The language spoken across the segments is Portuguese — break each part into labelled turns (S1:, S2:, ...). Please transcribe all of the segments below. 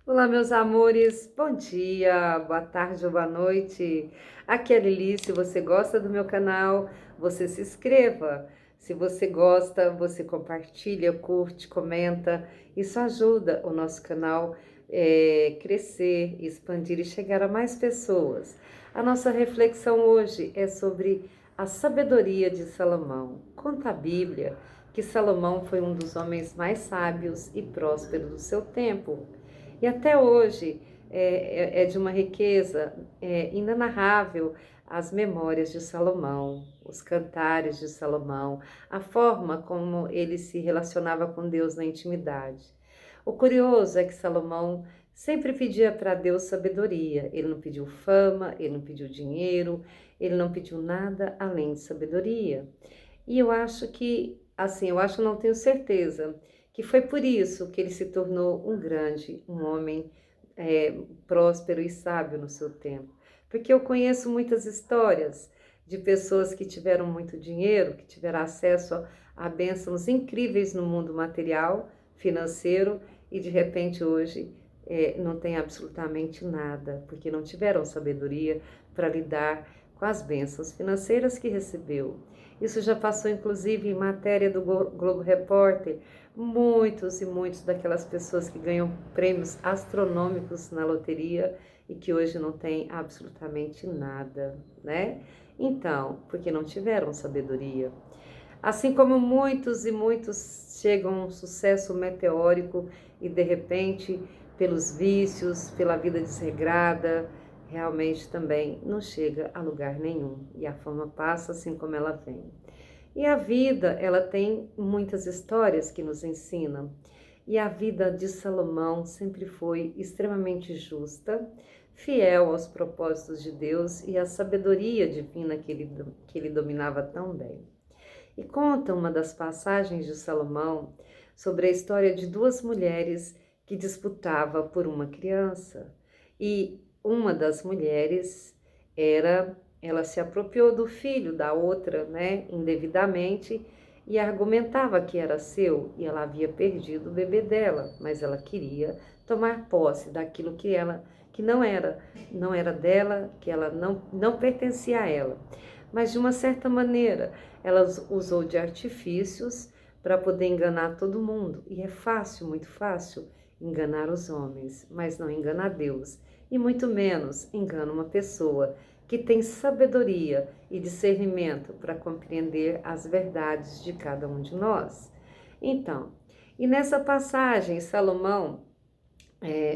S1: Olá, meus amores, bom dia, boa tarde ou boa noite. Aqui é a Lili. Se você gosta do meu canal, você se inscreva. Se você gosta, você compartilha, curte, comenta. Isso ajuda o nosso canal crescer, expandir e chegar a mais pessoas. A nossa reflexão hoje é sobre a sabedoria de Salomão. Conta a Bíblia que Salomão foi um dos homens mais sábios e prósperos do seu tempo. E até hoje é de uma riqueza inenarrável as memórias de Salomão, os cantares de Salomão, a forma como ele se relacionava com Deus na intimidade. O curioso é que Salomão sempre pedia para Deus sabedoria. Ele não pediu fama, ele não pediu dinheiro, ele não pediu nada além de sabedoria. E eu acho que, assim, não tenho certeza, que foi por isso que ele se tornou um homem próspero e sábio no seu tempo. Porque eu conheço muitas histórias de pessoas que tiveram muito dinheiro, que tiveram acesso a bênçãos incríveis no mundo material, financeiro, e de repente hoje não tem absolutamente nada, porque não tiveram sabedoria para lidar com as bênçãos financeiras que recebeu. Isso já passou inclusive em matéria do Globo Repórter. Muitos e muitos daquelas pessoas que ganham prêmios astronômicos na loteria e que hoje não têm absolutamente nada, né? Então, porque não tiveram sabedoria. Assim como muitos e muitos chegam a um sucesso meteórico e de repente, pelos vícios, pela vida desregrada, realmente também não chega a lugar nenhum. E a fama passa assim como ela vem. E a vida, ela tem muitas histórias que nos ensinam. E a vida de Salomão sempre foi extremamente justa, fiel aos propósitos de Deus e à sabedoria divina que ele dominava tão bem. E conta uma das passagens de Salomão sobre a história de duas mulheres que disputavam por uma criança. E uma das mulheres ela se apropriou do filho da outra, né, indevidamente, e argumentava que era seu e ela havia perdido o bebê dela, mas ela queria tomar posse daquilo que não era dela, que ela não pertencia a ela. Mas de uma certa maneira, ela usou de artifícios para poder enganar todo mundo. E é fácil, muito fácil, enganar os homens, mas não engana Deus. E muito menos engana uma pessoa que tem sabedoria e discernimento para compreender as verdades de cada um de nós. Então, e nessa passagem, Salomão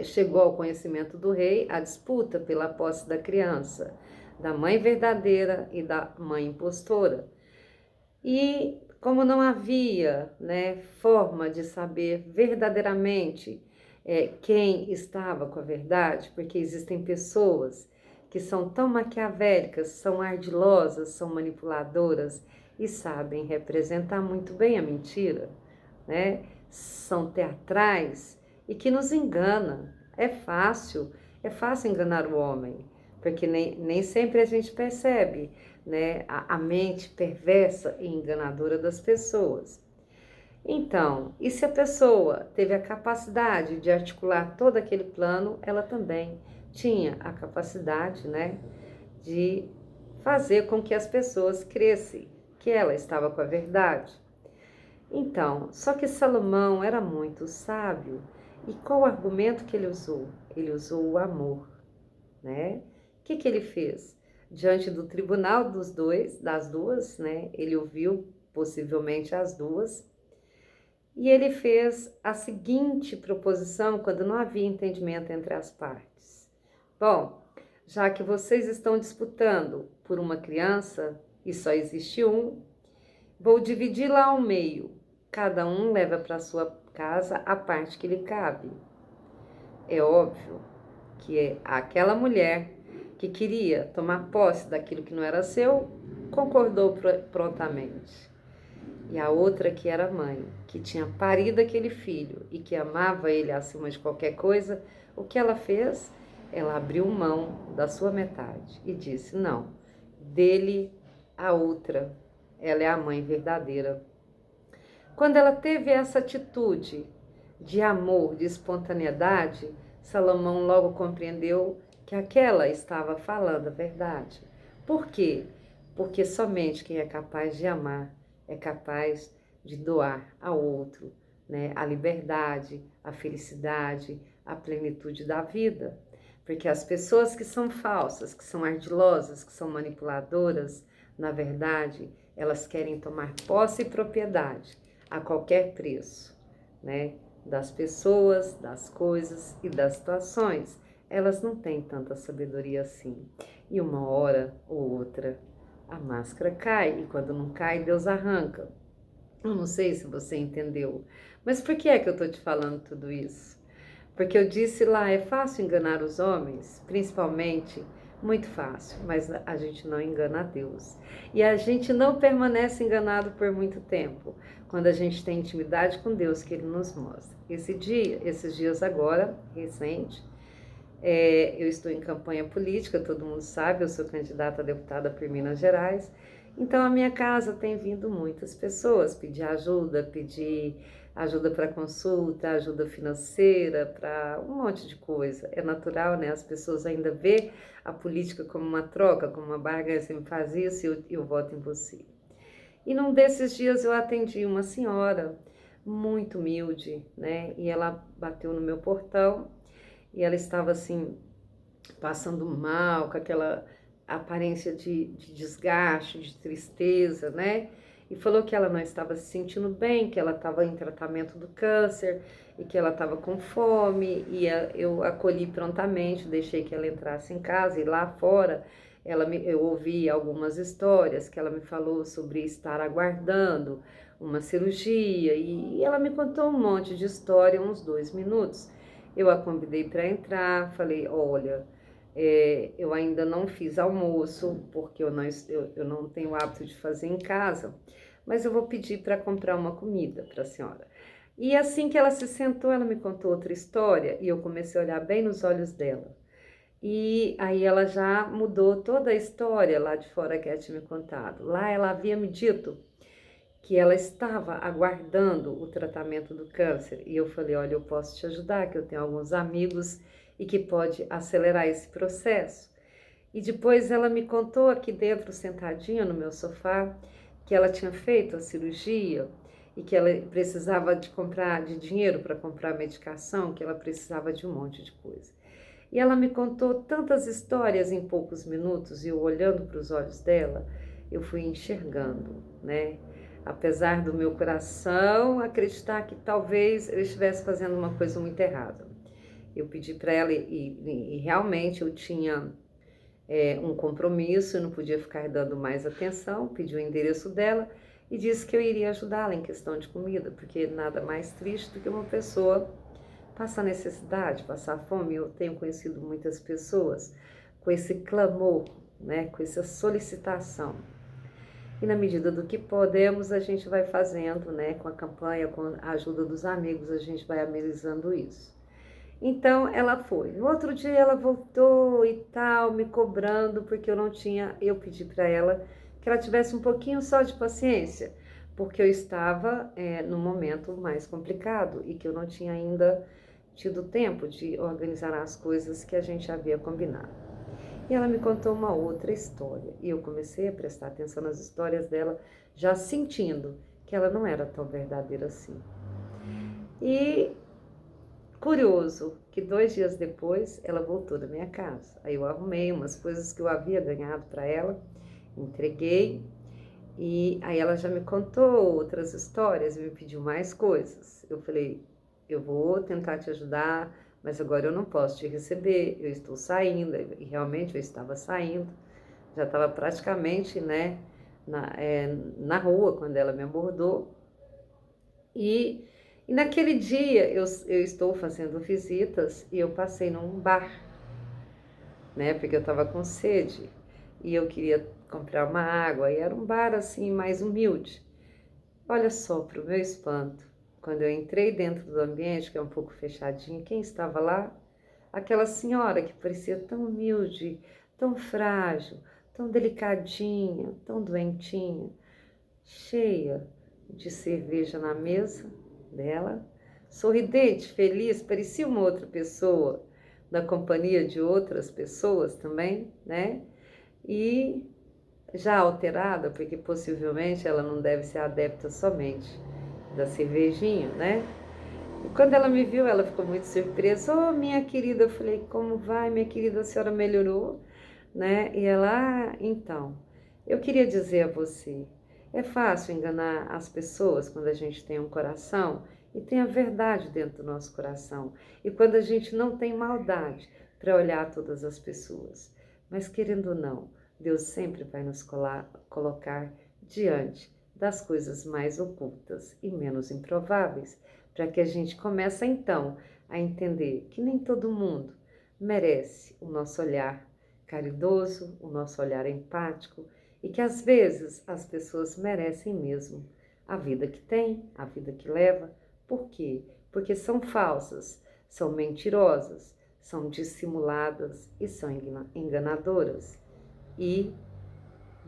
S1: chegou ao conhecimento do rei a disputa pela posse da criança, da mãe verdadeira e da mãe impostora. E como não havia, né, forma de saber verdadeiramente quem estava com a verdade, porque existem pessoas que são tão maquiavélicas, são ardilosas, são manipuladoras e sabem representar muito bem a mentira, né? São teatrais e que nos engana. É fácil enganar o homem, porque nem sempre a gente percebe, né, a mente perversa e enganadora das pessoas. Então, e se a pessoa teve a capacidade de articular todo aquele plano, ela também tinha a capacidade, né, de fazer com que as pessoas crescem que ela estava com a verdade. Então, só que Salomão era muito sábio. E qual o argumento que ele usou? Ele usou o amor, né? O que ele fez? Diante do tribunal das duas, né? Ele ouviu possivelmente as duas, e ele fez a seguinte proposição quando não havia entendimento entre as partes. Bom, já que vocês estão disputando por uma criança e só existe um, vou dividi-la ao meio. Cada um leva para sua casa a parte que lhe cabe. É óbvio que aquela mulher que queria tomar posse daquilo que não era seu, concordou prontamente. E a outra, que era mãe, que tinha parido aquele filho e que amava ele acima de qualquer coisa, o que ela fez? Ela abriu mão da sua metade e disse: não, dele a outra, ela é a mãe verdadeira. Quando ela teve essa atitude de amor, de espontaneidade, Salomão logo compreendeu que aquela estava falando a verdade. Por quê? Porque somente quem é capaz de amar é capaz de doar ao outro, né, a liberdade, a felicidade, a plenitude da vida. Porque as pessoas que são falsas, que são ardilosas, que são manipuladoras, na verdade, elas querem tomar posse e propriedade a qualquer preço, né? Das pessoas, das coisas e das situações. Elas não têm tanta sabedoria assim. E uma hora ou outra a máscara cai, e quando não cai, Deus arranca. Eu não sei se você entendeu, mas por que é que eu estou te falando tudo isso? Porque eu disse lá, é fácil enganar os homens, principalmente, muito fácil, mas a gente não engana a Deus. E a gente não permanece enganado por muito tempo, quando a gente tem intimidade com Deus, que Ele nos mostra. Esses dias agora, recente, eu estou em campanha política, todo mundo sabe, eu sou candidata a deputada por Minas Gerais, então a minha casa tem vindo muitas pessoas pedir ajuda para consulta, ajuda financeira, para um monte de coisa. É natural, né? As pessoas ainda vê a política como uma troca, como uma barganha, você me faz isso e eu voto em você. E num desses dias eu atendi uma senhora muito humilde, né? E ela bateu no meu portão e ela estava assim, passando mal, com aquela aparência de desgaste, de tristeza, né? E falou que ela não estava se sentindo bem, que ela estava em tratamento do câncer e que ela estava com fome. E eu acolhi prontamente, deixei que ela entrasse em casa e lá fora eu ouvi algumas histórias que ela me falou sobre estar aguardando uma cirurgia e ela me contou um monte de história, uns 2 minutos. Eu a convidei para entrar, falei, olha, eu ainda não fiz almoço, porque eu não tenho o hábito de fazer em casa, mas eu vou pedir para comprar uma comida para a senhora. E assim que ela se sentou, ela me contou outra história e eu comecei a olhar bem nos olhos dela. E aí ela já mudou toda a história lá de fora que ela tinha me contado. Lá ela havia me dito que ela estava aguardando o tratamento do câncer. E eu falei, olha, eu posso te ajudar, que eu tenho alguns amigos e que pode acelerar esse processo. E depois ela me contou aqui dentro, sentadinha no meu sofá, que ela tinha feito a cirurgia e que ela precisava de dinheiro para comprar medicação, que ela precisava de um monte de coisa. E ela me contou tantas histórias em poucos minutos e eu olhando para os olhos dela, eu fui enxergando, né? Apesar do meu coração acreditar que talvez eu estivesse fazendo uma coisa muito errada. Eu pedi para ela e realmente eu tinha um compromisso, eu não podia ficar dando mais atenção, pedi o endereço dela e disse que eu iria ajudá-la em questão de comida, porque nada mais triste do que uma pessoa passar necessidade, passar fome. Eu tenho conhecido muitas pessoas com esse clamor, né, com essa solicitação. E na medida do que podemos, a gente vai fazendo, né, com a campanha, com a ajuda dos amigos, a gente vai amenizando isso. Então ela foi. No outro dia ela voltou e tal, me cobrando, porque eu pedi para ela que ela tivesse um pouquinho só de paciência, porque eu estava no momento mais complicado e que eu não tinha ainda tido tempo de organizar as coisas que a gente havia combinado. E ela me contou uma outra história e eu comecei a prestar atenção nas histórias dela, já sentindo que ela não era tão verdadeira assim. E curioso que 2 dias depois ela voltou da minha casa. Aí eu arrumei umas coisas que eu havia ganhado para ela, entreguei e aí ela já me contou outras histórias e me pediu mais coisas. Eu falei, eu vou tentar te ajudar, mas agora eu não posso te receber, eu estou saindo, e realmente eu estava saindo, já estava praticamente, né, na rua quando ela me abordou. E naquele dia eu estou fazendo visitas e eu passei num bar, né? Porque eu estava com sede e eu queria comprar uma água e era um bar assim mais humilde. Olha só, para o meu espanto, quando eu entrei dentro do ambiente, que é um pouco fechadinho, quem estava lá? Aquela senhora que parecia tão humilde, tão frágil, tão delicadinha, tão doentinha, cheia de cerveja na mesa dela, sorridente, feliz, parecia uma outra pessoa. da companhia de outras pessoas também, né? E já alterada, porque possivelmente ela não deve ser adepta somente da cervejinha, né? E quando ela me viu, ela ficou muito surpresa. Oh, minha querida, eu falei, como vai, minha querida, a senhora melhorou, né? E ela, então, eu queria dizer a você, é fácil enganar as pessoas quando a gente tem um coração e tem a verdade dentro do nosso coração. E quando a gente não tem maldade para olhar todas as pessoas. Mas querendo ou não, Deus sempre vai nos colocar diante das coisas mais ocultas e menos improváveis, para que a gente comece então a entender que nem todo mundo merece o nosso olhar caridoso, o nosso olhar empático e que às vezes as pessoas merecem mesmo a vida que tem, a vida que leva. Por quê? Porque são falsas, são mentirosas, são dissimuladas e são enganadoras. E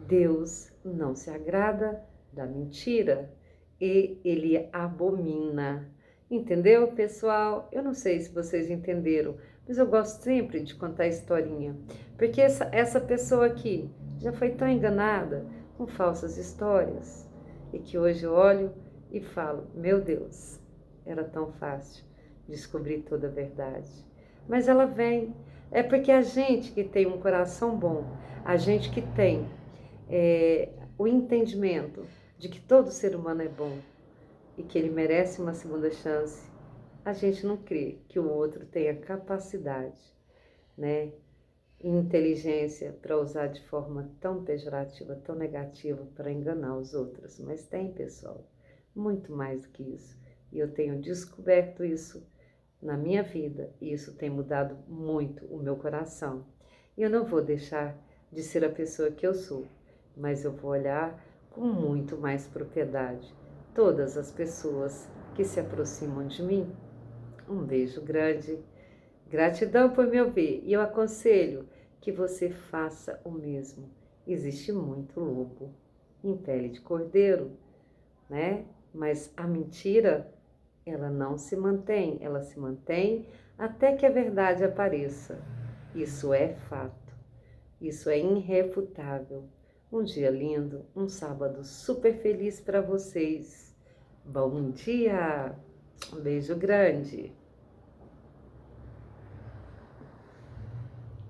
S1: Deus não se agrada da mentira e Ele abomina. Entendeu, pessoal? Eu não sei se vocês entenderam, mas eu gosto sempre de contar historinha, porque essa pessoa aqui já foi tão enganada com falsas histórias e que hoje eu olho e falo, meu Deus, era tão fácil descobrir toda a verdade. Mas ela vem, é porque a gente que tem um coração bom, a gente que tem o entendimento de que todo ser humano é bom e que ele merece uma segunda chance, a gente não crê que o outro tenha capacidade, né, e inteligência para usar de forma tão pejorativa, tão negativa para enganar os outros. Mas tem, pessoal, muito mais do que isso. E eu tenho descoberto isso na minha vida e isso tem mudado muito o meu coração. E eu não vou deixar de ser a pessoa que eu sou, mas eu vou olhar com muito mais propriedade todas as pessoas que se aproximam de mim. Um beijo grande, gratidão por me ouvir e eu aconselho que você faça o mesmo. Existe muito lobo em pele de cordeiro, né? Mas a mentira, ela não se mantém, ela se mantém até que a verdade apareça. Isso é fato, isso é irrefutável. Um dia lindo, um sábado super feliz para vocês. Bom dia! Um beijo grande!